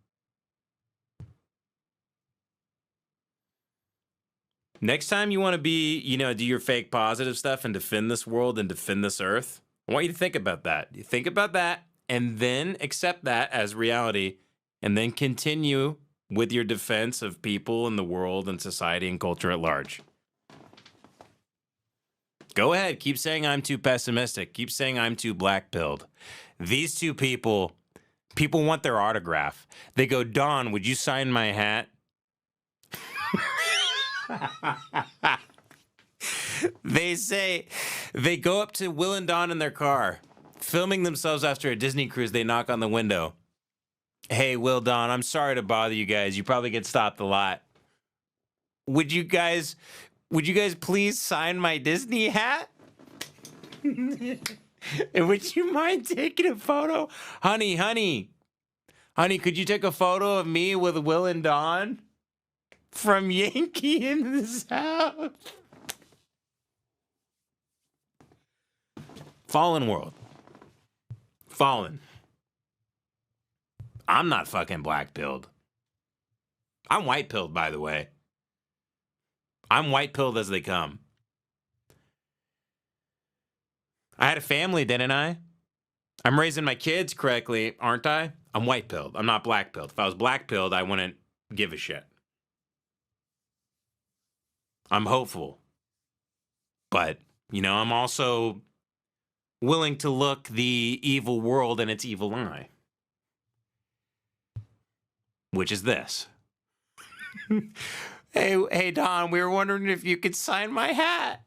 Next time you want to be, you know, do your fake positive stuff and defend this world and defend this earth, I want you to think about that. You think about that and then accept that as reality and then continue with your defense of people and the world and society and culture at large. Go ahead. Keep saying I'm too pessimistic. Keep saying I'm too black-pilled. These two people want their autograph. They go, Dawn, would you sign my hat? They go up to Will and Dawn in their car, filming themselves after a Disney cruise. They knock on the window. Hey, Will, Dawn, I'm sorry to bother you guys. You probably get stopped a lot. Would you guys please sign my Disney hat? And would you mind taking a photo? Honey, could you take a photo of me with Will and Dawn? From Yankee in the South. Fallen world. Fallen. I'm not fucking black-pilled. I'm white-pilled, by the way. I'm white-pilled as they come. I had a family, didn't I? I'm raising my kids correctly, aren't I? I'm white-pilled. I'm not black-pilled. If I was black-pilled, I wouldn't give a shit. I'm hopeful. But, you know, I'm also willing to look the evil world in its evil eye. Which is this. Hey, Don, we were wondering if you could sign my hat.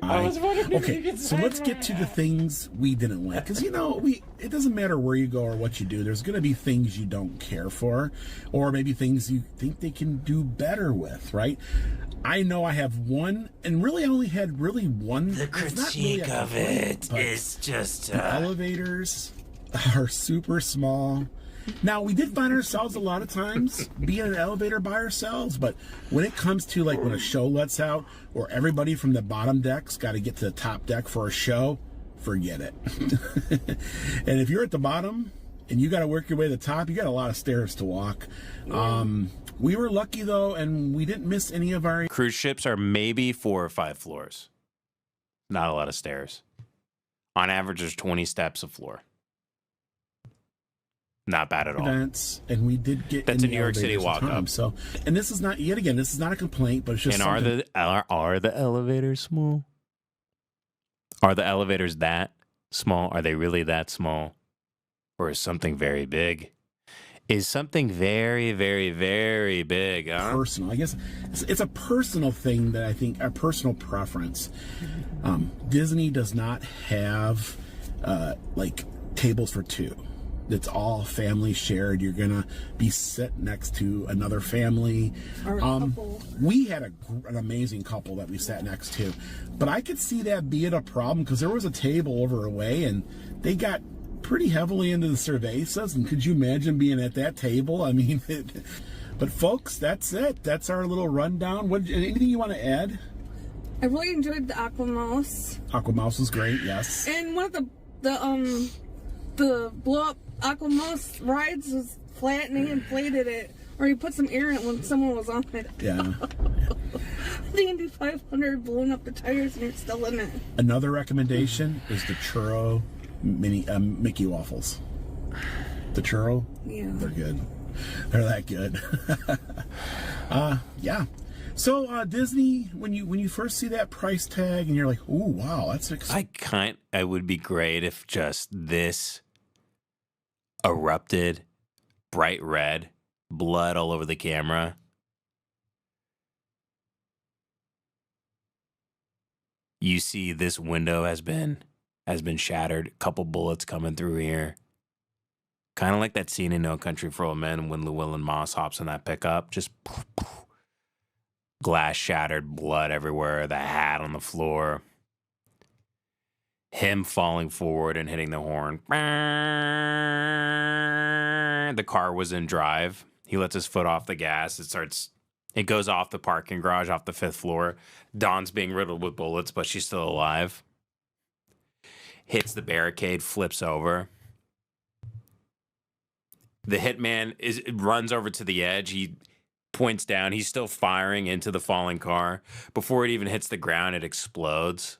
I was wondering if you could So sign let's my get to the hat. things we didn't like. Because, you know, it doesn't matter where you go or what you do. There's going to be things you don't care for. Or maybe things you think they can do better with, right? I know I have one, and really I only had really one. The It's not really critique a of complaint, it but is just... the elevators are super small. Now, we did find ourselves a lot of times being in an elevator by ourselves, but when it comes to like when a show lets out or everybody from the bottom deck's got to get to the top deck for a show, forget it. And if you're at the bottom and you got to work your way to the top, you got a lot of stairs to walk. We were lucky though, and we didn't miss any of our Cruise ships are maybe 4 or 5 floors. Not a lot of stairs. On average, there's 20 steps a floor. Not bad at all. events, and we did get That's in a the New York City elevators walk at times. up. So, and this is not, yet again, this is not a complaint, but it's just And something. are the elevators small? Are the elevators that small? Are they really that small? Or is something very big? Is something very, very, very big, huh? Personal. I guess it's a personal thing that I think, a personal preference. Disney does not have like tables for two. It's all family shared. You're gonna be sit next to another family. Or a couple. We had an amazing couple that we sat next to, but I could see that being a problem because there was a table over a way and they got pretty heavily into the cervezas. And could you imagine being at that table? I mean, but folks, that's it. That's our little rundown. Anything you want to add? I really enjoyed the Aqua Mouse. Aqua Mouse was great. Yes. And one of the blow up Aqua Mouse rides was flat and he inflated it. Or he put some air in it when someone was on it. Yeah. The Indy 500 blowing up the tires and you're still in it. Another recommendation is the churro mini Mickey waffles. The churro, Yeah. they're good. They're that good. Yeah. So Disney, when you first see that price tag and you're like, "Ooh, wow, that's expensive." It would be great if just this erupted, bright red, blood all over the camera. You see this window has been shattered, a couple bullets coming through here. Kind of like that scene in No Country for Old Men when Llewellyn Moss hops in that pickup. Just poof, poof. Glass shattered, blood everywhere, the hat on the floor. Him falling forward and hitting the horn. The car was in drive. He lets his foot off the gas. It goes off the parking garage, off the 5th floor. Dawn's being riddled with bullets, but she's still alive. Hits the barricade, flips over. The hitman runs over to the edge. He points down. He's still firing into the falling car. Before it even hits the ground, it explodes.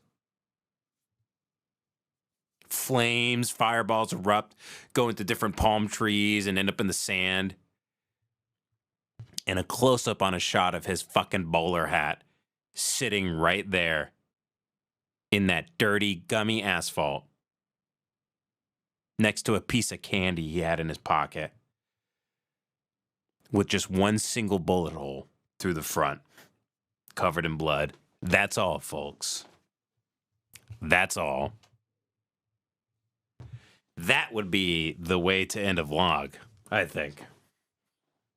Flames, fireballs erupt, go into different palm trees and end up in the sand. And a close-up on a shot of his fucking bowler hat sitting right there in that dirty, gummy asphalt next to a piece of candy he had in his pocket with just one single bullet hole through the front, covered in blood. That's all, folks. That's all. That would be the way to end a vlog, I think.